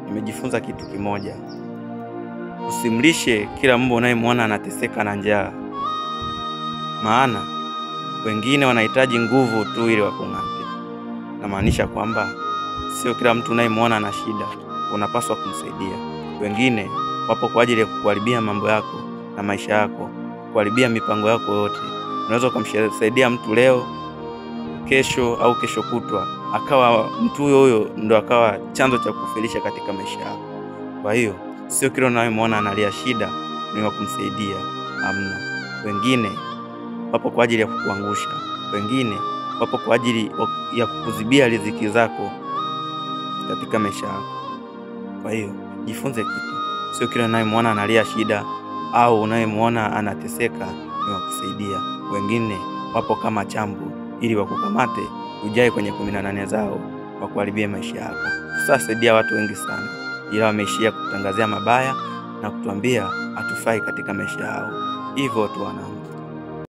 Nimejifunza kitu kimoja. Usimlishe kila mbwa unayemwona anateseka na njaa. Maana wengine wanahitaji nguvu tu ili wakung'ate. Namaanisha kwamba sio kila mtu unayemwona ana shida unapaswa kumsaidia. Wengine wapo kwa ajili ya kukuharibia mambo yako na maisha yako, kuharibia mipango yako yote. Unaweza kumsaidia mtu leo, kesho au kesho kutwa akawa mtu huyo ndo akawa chanzo cha kufilisha katika maisha yako. Kwa hiyo sio kila unayemwona analia shida ni wa kumsaidia. Amna. Wengine wapo kwa ajili ya kukuangusha. Wengine wapo kwa ajili ya kukuzibia riziki zako katika maisha yako. Kwa hiyo jifunze kitu. Sio kila unayemwona analia shida au unayemwona anateseka ni wa kusaidia. Wengine wapo kama chambu ili wakukamate ujae kwenye 18 zao wakuharibia maisha yako. Sasa saidia watu wengi sana, ila wameishia kutangazia mabaya na kutuambia hatufai katika maisha yao. Hivyo tu wanangu.